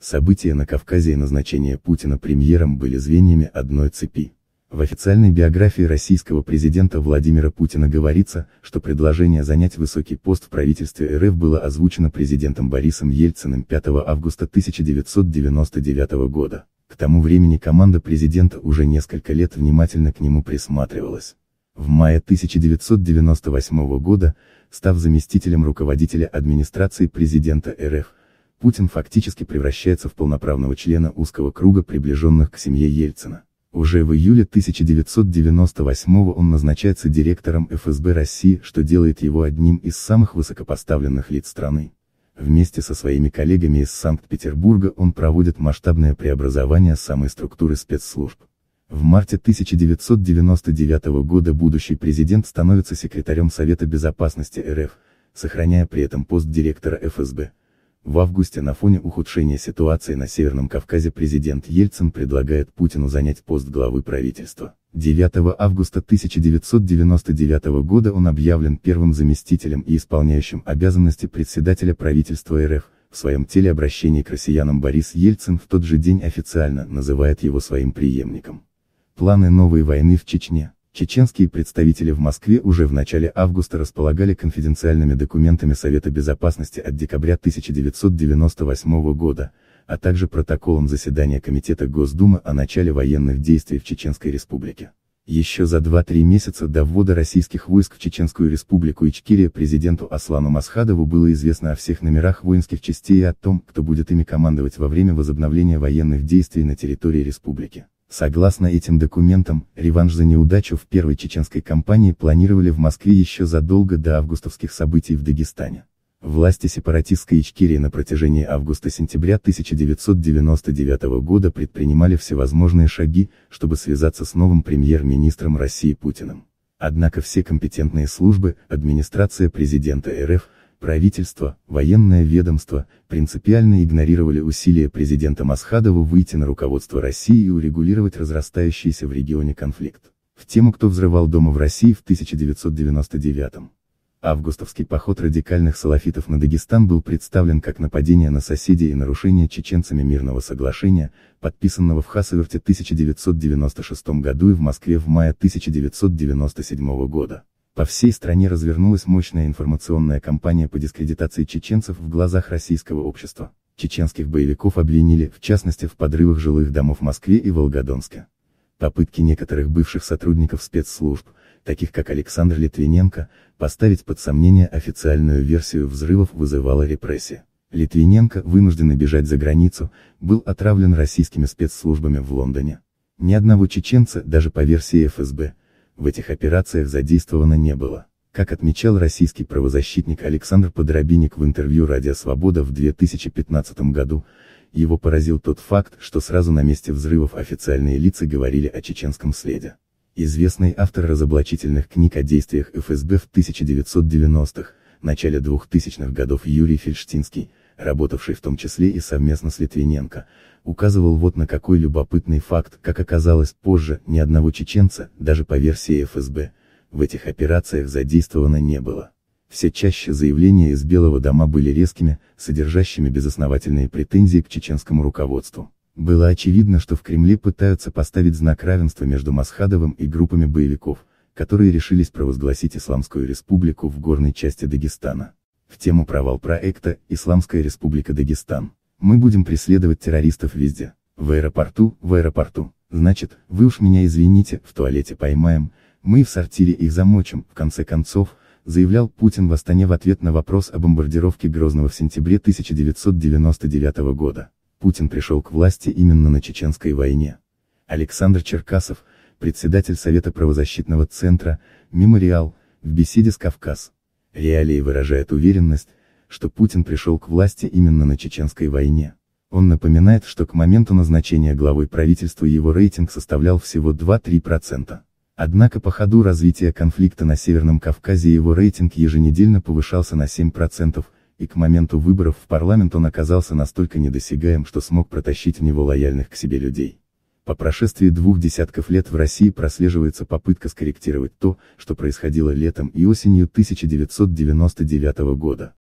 События на Кавказе и назначение Путина премьером были звеньями одной цепи. В официальной биографии российского президента Владимира Путина говорится, что предложение занять высокий пост в правительстве РФ было озвучено президентом Борисом Ельциным 5 августа 1999 года. К тому времени команда президента уже несколько лет внимательно к нему присматривалась. В мае 1998 года, став заместителем руководителя администрации президента РФ, Путин фактически превращается в полноправного члена узкого круга приближенных к семье Ельцина. Уже в июле 1998 он назначается директором ФСБ России, что делает его одним из самых высокопоставленных лиц страны. Вместе со своими коллегами из Санкт-Петербурга он проводит масштабное преобразование самой структуры спецслужб. В марте 1999 года будущий президент становится секретарем Совета Безопасности РФ, сохраняя при этом пост директора ФСБ. В августе на фоне ухудшения ситуации на Северном Кавказе президент Ельцин предлагает Путину занять пост главы правительства. 9 августа 1999 года он объявлен первым заместителем и исполняющим обязанности председателя правительства РФ. В своем телеобращении к россиянам Борис Ельцин в тот же день официально называет его своим преемником. Планы новой войны в Чечне. Чеченские представители в Москве уже в начале августа располагали конфиденциальными документами Совета Безопасности от декабря 1998 года, а также протоколом заседания Комитета Госдумы о начале военных действий в Чеченской Республике. Еще за 2-3 месяца до ввода российских войск в Чеченскую Республику Ичкерия президенту Аслану Масхадову было известно о всех номерах воинских частей и о том, кто будет ими командовать во время возобновления военных действий на территории республики. Согласно этим документам, реванш за неудачу в первой чеченской кампании планировали в Москве еще задолго до августовских событий в Дагестане. Власти сепаратистской Ичкерии на протяжении августа-сентября 1999 года предпринимали всевозможные шаги, чтобы связаться с новым премьер-министром России Путиным. Однако все компетентные службы, администрация президента РФ, правительство, военное ведомство, принципиально игнорировали усилия президента Масхадова выйти на руководство России и урегулировать разрастающийся в регионе конфликт. В тему «Кто взрывал дома в России» в 1999 августовский поход радикальных салафитов на Дагестан был представлен как нападение на соседей и нарушение чеченцами мирного соглашения, подписанного в Хасавюрте 1996 году и в Москве в мае 1997 года. По всей стране развернулась мощная информационная кампания по дискредитации чеченцев в глазах российского общества. Чеченских боевиков обвинили, в частности, в подрывах жилых домов в Москве и Волгодонске. Попытки некоторых бывших сотрудников спецслужб, таких как Александр Литвиненко, поставить под сомнение официальную версию взрывов вызывала репрессии. Литвиненко, вынужденный бежать за границу, был отравлен российскими спецслужбами в Лондоне. Ни одного чеченца, даже по версии ФСБ, в этих операциях задействовано не было. Как отмечал российский правозащитник Александр Подробинник в интервью «Радио Свобода» в 2015 году, его поразил тот факт, что сразу на месте взрывов официальные лица говорили о чеченском следе. Известный автор разоблачительных книг о действиях ФСБ в 1990-х, начале 2000-х годов Юрий Фельштинский, работавший в том числе и совместно с Литвиненко, указывал вот на какой любопытный факт: как оказалось позже, ни одного чеченца, даже по версии ФСБ, в этих операциях задействовано не было. Все чаще заявления из Белого дома были резкими, содержащими безосновательные претензии к чеченскому руководству. Было очевидно, что в Кремле пытаются поставить знак равенства между Масхадовым и группами боевиков, которые решились провозгласить Исламскую республику в горной части Дагестана. В тему провал проекта «Исламская республика Дагестан». Мы будем преследовать террористов везде. В аэропорту, значит, вы уж меня извините, в туалете поймаем, мы и в сортире их замочим, в конце концов, заявлял Путин в Астане в ответ на вопрос о бомбардировке Грозного в сентябре 1999 года. Путин пришел к власти именно на Чеченской войне. Александр Черкасов, председатель Совета правозащитного центра «Мемориал», в беседе с «Кавказ. Реалии» выражает уверенность, что Путин пришел к власти именно на Чеченской войне. Он напоминает, что к моменту назначения главой правительства его рейтинг составлял всего 2-3%. Однако по ходу развития конфликта на Северном Кавказе его рейтинг еженедельно повышался на 7%, и к моменту выборов в парламент он оказался настолько недосягаем, что смог протащить в него лояльных к себе людей. По прошествии 2 десятков лет в России прослеживается попытка скорректировать то, что происходило летом и осенью 1999 года.